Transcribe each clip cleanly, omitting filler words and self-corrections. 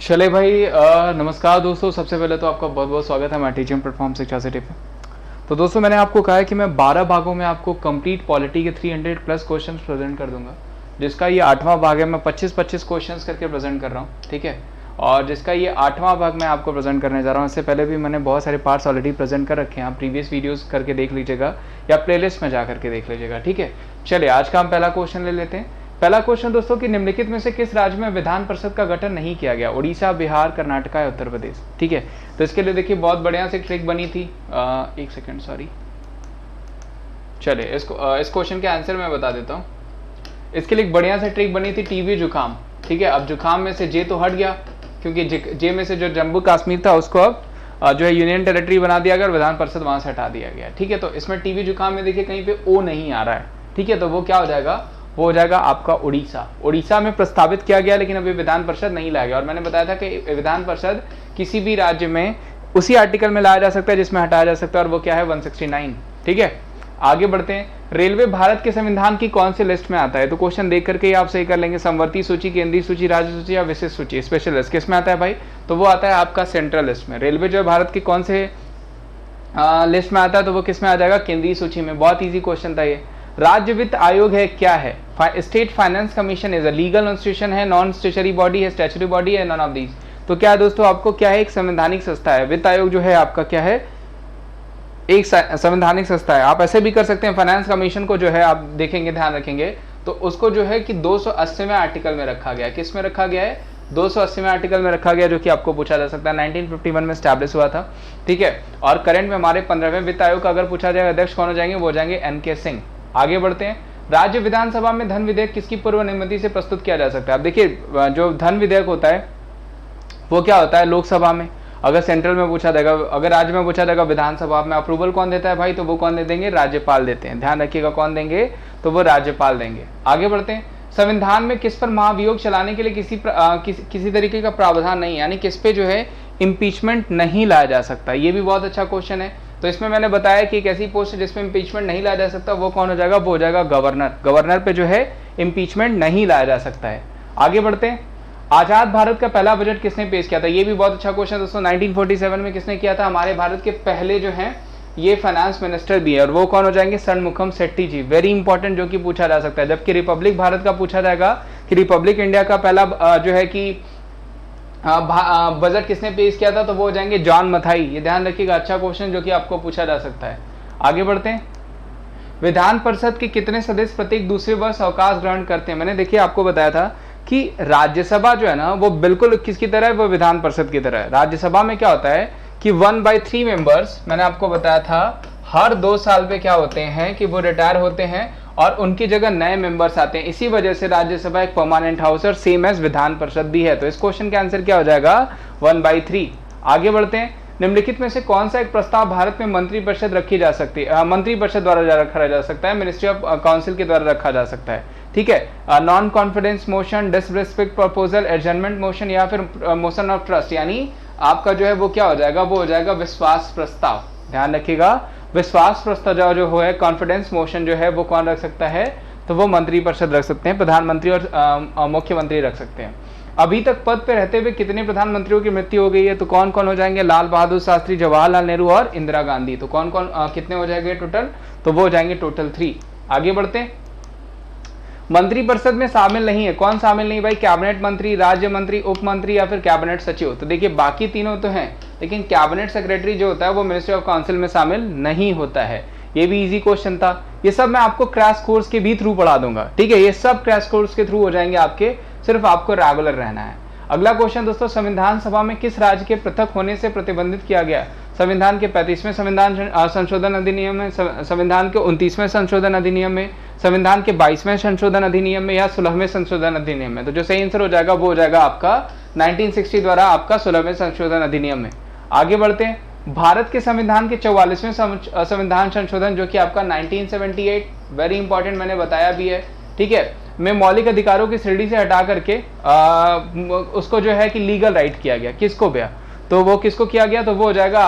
चले भाई नमस्कार दोस्तों। सबसे पहले तो आपका बहुत बहुत स्वागत है हमारे टीचिंग प्लेटफॉर्म शिक्षा सिटी पे। तो दोस्तों मैंने आपको कहा है कि मैं 12 भागों में आपको कंप्लीट पॉलिटी के 300 प्लस क्वेश्चंस प्रेजेंट कर दूंगा, जिसका ये 8वां भाग है। मैं 25-25 क्वेश्चंस करके प्रेजेंट कर रहा हूँ, ठीक है। और जिसका ये 8वां भाग मैं आपको प्रेजेंट करने जा रहा हूँ। इससे पहले भी मैंने बहुत सारे पार्ट्स ऑलरेडी प्रेजेंट कर रखे हैं, आप प्रीवियस वीडियोज़ करके देख लीजिएगा या प्लेलिस्ट में जा करके देख लीजिएगा, ठीक है। चलिए आज का हम पहला क्वेश्चन ले लेते हैं। पहला क्वेश्चन दोस्तों कि निम्नलिखित में से किस राज्य में विधान परिषद का गठन नहीं किया गया? उड़ीसा, बिहार, कर्नाटक या उत्तर प्रदेश, ठीक है। तो इसके लिए देखिए बहुत बढ़िया से ट्रिक बनी थी। एक सेकंड, सॉरी। चलिए इस क्वेश्चन के आंसर मैं बता देता हूँ। इसके लिए एक बढ़िया से ट्रिक बनी थी, टीबी जुकाम, ठीक है। अब जुकाम में से जे तो हट गया, क्योंकि जे में से जो जम्मू कश्मीर था उसको अब जो है यूनियन टेरिटरी बना दिया गया और विधान परिषद वहां से हटा दिया गया, ठीक है। तो इसमें टीबी जुकाम में देखिए कहीं पे ओ नहीं आ रहा है, ठीक है। तो वो क्या हो जाएगा? वो हो जाएगा आपका उड़ीसा। उड़ीसा में प्रस्तावित किया गया लेकिन अभी विधान परिषद नहीं लाया गया। और मैंने बताया था कि विधान परिषद किसी भी राज्य में उसी आर्टिकल में लाया जा सकता है जिसमें हटाया जा सकता है, और वो क्या है? 169, ठीक है। आगे बढ़ते हैं। रेलवे भारत के संविधान की कौन सी लिस्ट में आता है? तो क्वेश्चन देख करके ही आप सही कर लेंगे। समवर्ती सूची, केंद्रीय सूची, राज्य सूची या विशेष सूची, स्पेशल लिस्ट, किस में आता है भाई? तो वो आता है आपका सेंट्रल लिस्ट में। रेलवे जो है भारत के कौन से लिस्ट में आता है? तो वो किस में आ जाएगा? केंद्रीय सूची में। बहुत ईजी क्वेश्चन था ये। राज्य वित्त आयोग है क्या है? State finance commission is a legal institution है, नॉन स्टेचुरी बॉडी है, स्टैच्यूटरी बॉडी है, नन ऑफ दीज। तो क्या है दोस्तों? आपको क्या है? एक संवैधानिक संस्था है। वित्त आयोग जो है आपका क्या है? एक संवैधानिक संस्था है। आप ऐसे भी कर सकते हैं, फाइनेंस कमीशन को जो है आप देखेंगे, ध्यान रखेंगे तो उसको जो है कि 280वें आर्टिकल में रखा गया है। किस में रखा गया है? 280वें आर्टिकल में रखा गया, जो कि आपको पूछा जा सकता है। 1951 में स्टैब्लिश हुआ था, ठीक है। और करंट में हमारे 15वें वित्त आयोग का अगर पूछा जाएगा अध्यक्ष कौन हो जाएंगे? वो जाएंगे एन.के. सिंह। आगे बढ़ते हैं। राज्य विधानसभा में धन विधेयक किसकी पूर्व अनुमति से प्रस्तुत किया जा सकता है? अब देखिए जो धन विधेयक होता है वो क्या होता है? लोकसभा में। अगर सेंट्रल में पूछा जाएगा, अगर राज्य में पूछा जाएगा, विधानसभा में अप्रूवल कौन देता है भाई? तो वो कौन दे देंगे? राज्यपाल देते हैं। ध्यान रखिएगा कौन देंगे? तो वो राज्यपाल देंगे। आगे बढ़ते हैं। संविधान में किस पर महाभियोग चलाने के लिए किसी तरीके का प्रावधान नहीं, यानी किस पे जो है इम्पीचमेंट नहीं लाया जा सकता? ये भी बहुत अच्छा क्वेश्चन है। तो इसमें मैंने बताया कि एक ऐसी पोस्ट है जिसमें इम्पीचमेंट नहीं लाया जा सकता, वो कौन हो जाएगा? वो हो जाएगा गवर्नर। गवर्नर पे जो है इम्पीचमेंट नहीं लाया जा सकता है। आगे बढ़ते हैं। आजाद भारत का पहला बजट किसने पेश किया था? ये भी बहुत अच्छा क्वेश्चन दोस्तों। 1947 में किसने किया था? हमारे भारत के पहले जो हैं ये फाइनेंस मिनिस्टर भी है, और वो कौन हो जाएंगे? षणमुखम शेट्टी जी। वेरी इंपॉर्टेंट, जो कि पूछा जा सकता है। जबकि रिपब्लिक भारत का पूछा जाएगा कि रिपब्लिक इंडिया का पहला जो है कि बजट किसने पेश किया था? तो वो हो जाएंगे जॉन मथाई। ये ध्यान रखिएगा, अच्छा क्वेश्चन जो कि आपको पूछा जा सकता है। आगे बढ़ते हैं। विधान परिषद के कितने सदस्य प्रत्येक दूसरे वर्ष अवकाश ग्रहण करते हैं? मैंने देखिए आपको बताया था कि राज्यसभा जो है ना वो बिल्कुल किसकी तरह है? वो विधान परिषद की तरह है। राज्यसभा में क्या होता है कि 1/3 मेंबर्स, मैंने आपको बताया था, हर 2 साल पे क्या होते हैं कि वो रिटायर होते हैं और उनकी जगह नए मेंबर्स आते हैं। इसी वजह से राज्यसभा एक परमानेंट हाउस और सेम एज विधान परिषद भी है। तो इस क्वेश्चन के आंसर क्या हो जाएगा? 1/3। आगे बढ़ते हैं। निम्नलिखित में से कौन सा एक प्रस्ताव भारत में मंत्रिपरिषद रखी जा सकती है? मंत्रिपरिषद द्वारा रखा जा सकता है, मिनिस्ट्री ऑफ काउंसिल के द्वारा रखा जा सकता है, ठीक है। Non confidence motion, disrespect proposal, adjournment motion या फिर मोशन ऑफ ट्रस्ट, यानी आपका जो है वो क्या हो जाएगा? वो हो जाएगा विश्वास प्रस्ताव। ध्यान रखिएगा, विश्वास प्रस्ताव जो है, कॉन्फिडेंस मोशन जो है वो कौन रख सकता है? तो वो मंत्रिपरिषद रख सकते हैं, प्रधानमंत्री और मुख्यमंत्री रख सकते हैं। अभी तक पद पे रहते हुए कितने प्रधानमंत्रियों की मृत्यु हो गई है? तो कौन कौन हो जाएंगे? लाल बहादुर शास्त्री, जवाहरलाल नेहरू और इंदिरा गांधी। तो कौन कौन कितने हो जाएंगे टोटल? तो वो हो जाएंगे टोटल 3। आगे बढ़ते हैं। मंत्रिपरिषद में शामिल नहीं है, कौन शामिल नहीं भाई? कैबिनेट मंत्री, राज्य मंत्री, उप मंत्री या फिर कैबिनेट सचिव। तो देखिए बाकी तीनों तो हैं, लेकिन कैबिनेट सेक्रेटरी जो होता है वो मिनिस्ट्री ऑफ काउंसिल में शामिल नहीं होता है। ये भी इजी क्वेश्चन था। ये सब मैं आपको क्रैश कोर्स के भी थ्रू पढ़ा दूंगा, ठीक है। ये सब क्रैश कोर्स के थ्रू हो जाएंगे आपके, सिर्फ आपको रेगुलर रहना है। अगला क्वेश्चन दोस्तों, संविधान सभा में किस राज्य के पृथक होने से प्रतिबंधित किया गया? संविधान के 35वें संविधान संशोधन अधिनियम में, संविधान के 29वें संशोधन अधिनियम में, संविधान के 22वें संशोधन अधिनियम में या 16वें संशोधन अधिनियम में? तो जो सही आंसर हो जाएगा वो हो जाएगा आपका 1960 द्वारा आपका 16वें संशोधन अधिनियम में। आगे बढ़ते हैं। भारत के संविधान के 44वें संविधान संशोधन जो कि आपका 1978, वेरी इंपॉर्टेंट, मैंने बताया भी है, ठीक है, में मौलिक अधिकारों की श्रेणी से हटा करके उसको जो है कि लीगल राइट किया गया। किसको गया? तो वो किसको किया गया? तो वो हो जाएगा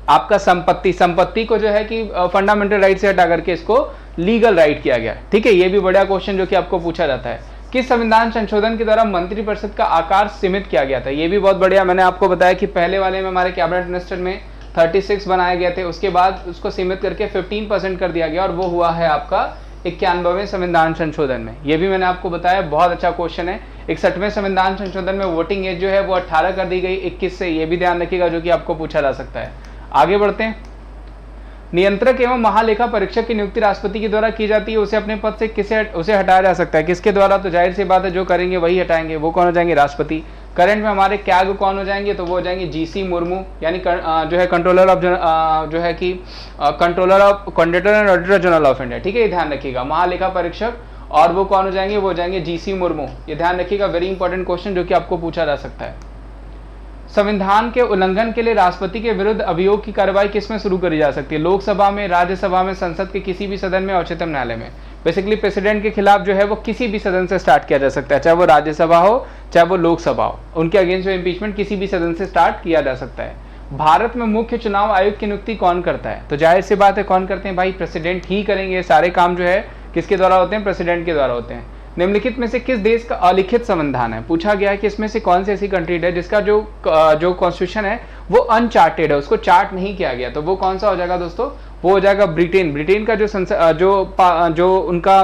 आपका संपत्ति को जो है कि फंडामेंटल राइट से हटा करके इसको लीगल राइट किया गया, ठीक है। ये भी बड़ा क्वेश्चन जो कि आपको पूछा जाता है। किस संविधान संशोधन के द्वारा मंत्रिपरिषद का आकार सीमित किया गया था? ये भी बहुत बढ़िया, मैंने आपको बताया कि पहले वाले में हमारे कैबिनेट मिनिस्टर में 36 बनाए गए थे, उसके बाद उसको सीमित करके 15% कर दिया गया और वो हुआ है आपका 91वें संविधान संशोधन में। ये भी मैंने आपको बताया, बहुत अच्छा क्वेश्चन है। 61वें संविधान संशोधन में वोटिंग एज जो है वो 18 कर दी गई 21 से, ये भी ध्यान रखिएगा, जो कि आपको पूछा जा सकता है। आगे बढ़ते हैं। नियंत्रक एवं महालेखा परीक्षक की नियुक्ति राष्ट्रपति के द्वारा की जाती है, उसे अपने पद से उसे हटाया जा सकता है किसके द्वारा? तो जाहिर सी बात है, जो करेंगे वही हटाएंगे, वो कौन हो जाएंगे? राष्ट्रपति। करंट में हमारे कैग कौन हो जाएंगे? तो वो हो जाएंगे जीसी मुर्मू, यानी जो है कंट्रोलर ऑफ जो है कि controller of conductor and auditor general of India. ठीक है, ये ध्यान रखिएगा, महालेखा परीक्षक, और वो कौन हो जाएंगे? वो हो जाएंगे जीसी मुर्मू। ये ध्यान रखिएगा, वेरी इंपॉर्टेंट क्वेश्चन जो कि आपको पूछा जा सकता है। संविधान के उल्लंघन के लिए राष्ट्रपति के विरुद्ध अभियोग की कार्रवाई किसमें शुरू करी जा सकती है? लोकसभा में, राज्यसभा में, संसद के किसी भी सदन में, उच्चतम न्यायालय में। बेसिकली प्रेसिडेंट के खिलाफ जो है वो किसी भी सदन से स्टार्ट किया जा सकता है, चाहे वो राज्यसभा हो चाहे वो लोकसभा हो, उनके अगेंस्ट जो इम्पीचमेंट किसी भी सदन से स्टार्ट किया जा सकता है। भारत में मुख्य चुनाव आयुक्त की नियुक्ति कौन करता है? तो जाहिर सी बात है, कौन करते हैं भाई? प्रेसिडेंट ही करेंगे। सारे काम जो है किसके द्वारा होते हैं? प्रेसिडेंट के द्वारा होते हैं। निम्नलिखित में से किस देश का अलिखित संविधान है? पूछा गया है कि इसमें से कौन सी ऐसी कंट्री है जिसका जो कॉन्स्टिट्यूशन है वो अनचार्टेड है, उसको चार्ट नहीं किया गया, तो वो कौन सा हो जाएगा दोस्तों? वो हो जाएगा ब्रिटेन। ब्रिटेन का जो उनका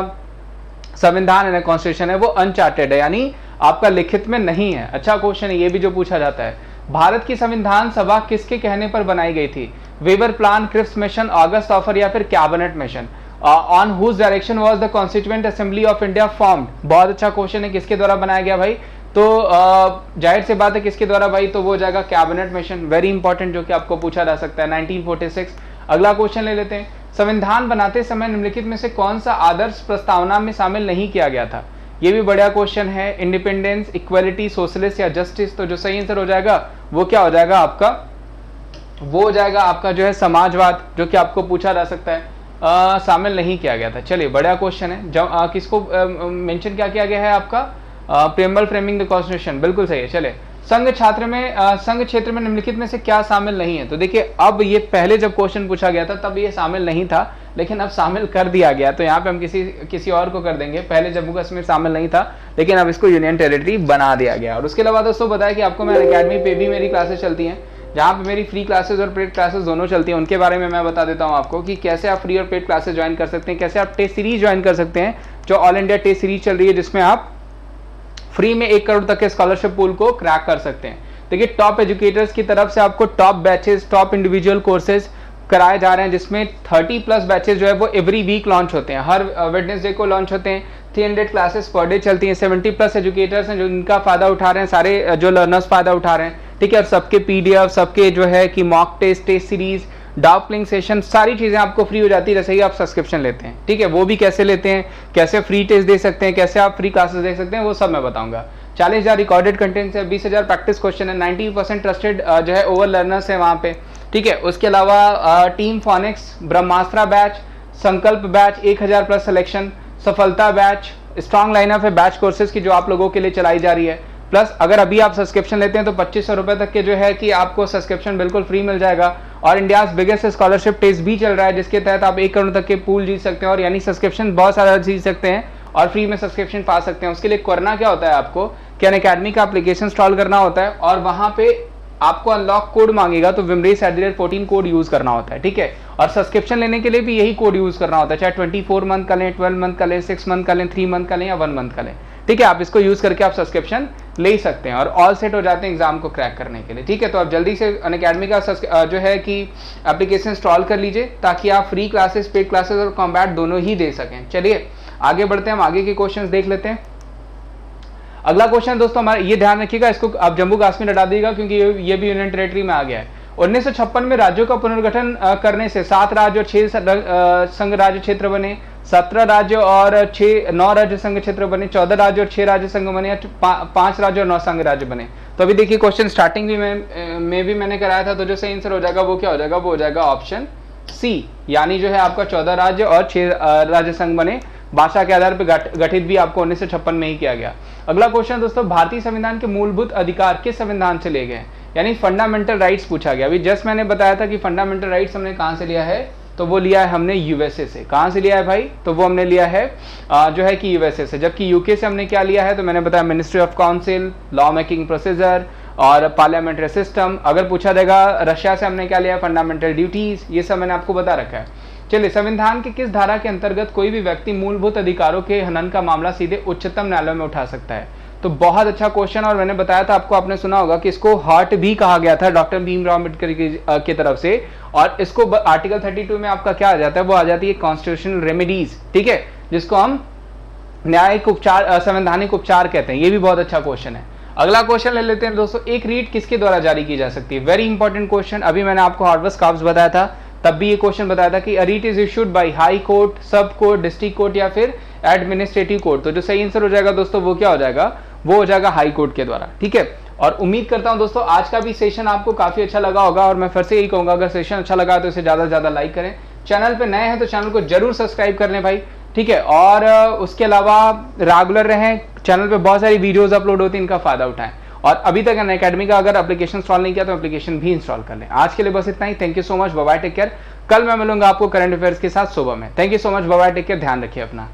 संविधान है ना, कॉन्स्टिट्यूशन है, वो अनचार्टेड है, यानी आपका लिखित में नहीं है। अच्छा क्वेश्चन है, ये भी जो पूछा जाता है। भारत की संविधान सभा किसके कहने पर बनाई गई थी? Wavell plan, Cripps mission, August offer या फिर cabinet mission? On whose direction was the constituent assembly of India formed? बहुत अच्छा क्वेश्चन है, किसके द्वारा बनाया गया भाई? तो जाहिर सी बात है किसके द्वारा भाई? तो वो हो जाएगा कैबिनेट मिशन, वेरी इंपॉर्टेंट, जो कि आपको पूछा जा सकता है 1946। अगला क्वेश्चन ले लेते हैं। संविधान बनाते समय निम्नलिखित में से कौन सा आदर्श प्रस्तावना में शामिल नहीं किया गया था? ये भी बढ़िया क्वेश्चन है। इंडिपेंडेंस, इक्वलिटी, सोशलिस्ट या जस्टिस? तो जो सही आंसर हो जाएगा वो क्या हो जाएगा आपका? वो हो जाएगा आपका जो है समाजवाद, जो कि आपको पूछा जा सकता है, शामिल नहीं किया गया था। चलिए, बढ़िया क्वेश्चन है। जब किसको मेंशन क्या किया गया है आपका? प्रेमबल फ्रेमिंग द कॉन्स्टिट्यूशन, बिल्कुल सही है। चले, संघ क्षेत्र में निम्नलिखित में से क्या शामिल नहीं है? तो देखिए, अब ये पहले जब क्वेश्चन पूछा गया था तब ये शामिल नहीं था, लेकिन अब शामिल कर दिया गया, तो यहाँ पे हम किसी और को कर देंगे। पहले जम्मू कश्मीर शामिल नहीं था, लेकिन अब इसको यूनियन टेरिटरी बना दिया गया। और उसके अलावा दोस्तों बताया कि आपको मैं अकेडमी पे भी मेरी क्लासेस चलती हैं, जहाँ पे मेरी फ्री क्लासेस और पेड क्लासेस दोनों चलती हैं। उनके बारे में मैं बता देता हूँ आपको कि कैसे आप फ्री और पेड क्लासेस ज्वाइन कर सकते हैं, कैसे आप टेस्ट सीरीज ज्वाइन कर सकते हैं, जो ऑल इंडिया टेस्ट सीरीज चल रही है, जिसमें आप फ्री में 1 करोड़ तक के स्कॉलरशिप पूल को क्रैक कर सकते हैं। देखिए, टॉप एजुकेटर्स की तरफ से आपको top batches, top individual courses कराए जा रहे हैं, जिसमें 30+ बैचेस जो है वो एवरी वीक लॉन्च होते हैं, हर वेडनेसडे को लॉन्च होते हैं। 300 क्लासेस पर डे चलती हैं। 70+ एजुकेटर्स हैं जो इनका फायदा उठा रहे हैं, सारे जो लर्नर्स फायदा उठा रहे हैं। ठीक है, और सबके PDF, सबके जो है कि mock test series, doubt link session, सारी चीजें आपको फ्री हो जाती है जैसे ही आप सब्सक्रिप्शन लेते हैं। ठीक है, वो भी कैसे लेते हैं, कैसे फ्री टेस्ट दे सकते हैं, कैसे आप फ्री क्लासेस देख सकते हैं, वो सब मैं बताऊंगा। 40,000 रिकॉर्डेड कंटेंट्स है, 20,000 प्रैक्टिस क्वेश्चन है, 90% ट्रस्टेड जो है ओवर लर्नर्स है वहाँ पे। ठीक है, उसके अलावा टीम फोनिक्स, ब्रह्मास्त्रा बैच, संकल्प बैच, 1000+ सिलेक्शन, सफलता बैच, स्ट्रॉन्ग लाइनअप है बैच कोर्सेज की जो आप लोगों के लिए चलाई जा रही है। प्लस अगर अभी आप सब्सक्रिप्शन लेते हैं तो 2500 रुपए तक के जो है कि आपको सब्सक्रिप्शन बिल्कुल फ्री मिल जाएगा। और इंडिया बिगेस्ट स्कॉलरशिप टेस्ट भी चल रहा है, जिसके तहत आप 1 करोड़ तक के पूल जीत सकते हैं, और यानी सब्सक्रिप्शन बहुत सारा जीत सकते हैं और फ्री में सब्सक्रिप्शन पा सकते हैं। उसके लिए करना क्या होता है आपको कि अनअकैडमी का एप्लीकेशन इंस्टॉल करना होता है, और वहां पे आपको अनलॉक कोड मांगेगा, तो विमरेश@14 कोड यूज करना होता है। ठीक है, और सब्सक्रिप्शन लेने के लिए भी यही कोड यूज करना होता है, चाहे 24 मंथ का लें, 12 मंथ का लें, 6 मंथ का लें, 3 मंथ का लें या 1 मंथ का लें। ठीक है, आप इसको यूज करके आप सब्सक्रिप्शन ले ही सकते हैं और ऑल सेट हो जाते हैं एग्जाम को क्रैक करने के लिए। ठीक है, तो आप जल्दी से अनअकैडमी का जो है कि एप्लीकेशन इंस्टॉल कर लीजिए, ताकि आप फ्री क्लासेस, पेड क्लासेस और कॉम्बैट दोनों ही दे सकें। चलिए आगे बढ़ते हैं, हम आगे के क्वेश्चन देख लेते हैं। अगला क्वेश्चन दोस्तों हमारे, ये ध्यान रखिएगा, इसको आप जम्मू कश्मीर हटा दीजिएगा क्योंकि ये भी यूनियन टेरिटरी में आ गया है। 1956 में राज्यों का पुनर्गठन करने से 7 राज्य और 6 संघ राज्य क्षेत्र बने, 17 राज्य और 9 राज्य संघ क्षेत्र बने, 14 राज्य और 6 राज्य संघ बने, 5 राज्य और 9 संघ राज्य बने। तो अभी देखिए क्वेश्चन स्टार्टिंग भी में भी मैंने कराया था, तो जो सही आंसर हो जाएगा वो क्या हो जाएगा? वो हो जाएगा ऑप्शन सी, यानी जो है आपका 14 राज्य और 6 राज्य संघ बने। भाषा के आधार पर गठित भी आपको 1956 में ही किया गया। अगला क्वेश्चन दोस्तों, भारतीय संविधान के मूलभूत अधिकार किस संविधान से लिए गए? यानी फंडामेंटल राइट्स पूछा गया। अभी जस्ट मैंने बताया था कि फंडामेंटल राइट्स हमने कहां से लिया है? तो वो लिया है हमने यूएसए से। कहाँ से लिया है भाई? तो वो हमने लिया है जो है कि यूएसए से। जबकि यूके से हमने क्या लिया है? तो मैंने बताया ministry of council, law making procedure और पार्लियामेंट्री सिस्टम। अगर पूछा जाएगा रशिया से हमने क्या लिया है? Fundamental duties. ये सब मैंने आपको बता रखा है। चलिए, संविधान की किस धारा के अंतर्गत कोई भी व्यक्ति मूलभूत अधिकारों के हनन का मामला सीधे उच्चतम न्यायालय में उठा सकता है? तो बहुत अच्छा क्वेश्चन, और मैंने बताया था आपको, आपने सुना होगा कि इसको हार्ट भी कहा गया था डॉक्टर भीमराव अम्बेडकर की तरफ से। और इसको आर्टिकल 32 में आपका क्या आ जाता है? वो आ जाती है कॉन्स्टिट्यूशनल रेमेडीज, ठीक है, जिसको हम न्यायिक उपचार, संवैधानिक उपचार कहते हैं। ये भी बहुत अच्छा क्वेश्चन है। अगला क्वेश्चन ले लेते हैं दोस्तों, एक रीट किसके द्वारा जारी की जा सकती है? Very important question. अभी मैंने आपको हार्वर्ड कॉप्स बताया था, तब भी ये क्वेश्चन बताया था कि a writ is issued by high court, sub court, district court या फिर एडमिनिस्ट्रेटिव कोर्ट। तो जो सही आंसर हो जाएगा दोस्तों वो क्या हो जाएगा? वो हो जाएगा हाई कोर्ट के द्वारा, ठीक है। और उम्मीद करता हूं दोस्तों आज का भी सेशन आपको काफी अच्छा लगा होगा, और मैं फिर से यही कहूंगा अगर सेशन अच्छा लगा तो इसे ज्यादा से ज्यादा लाइक करें। चैनल पे नए हैं तो चैनल को जरूर सब्सक्राइब कर लें भाई, ठीक है। और उसके अलावा रेगुलर रहें, चैनल पे बहुत सारी वीडियोस अपलोड होती हैं, इनका फायदा उठाएं। और अभी तक अनअकैडमी का अगर एप्लीकेशन इंस्टॉल नहीं किया तो एप्लीकेशन भी इंस्टॉल कर लें। आज के लिए बस इतना ही। Thank you so much, bye bye, take care. कल मैं मिलूंगा आपको करंट अफेयर्स के साथ सुबह में। Thank you so much, bye bye, take care, ध्यान रखिए अपना।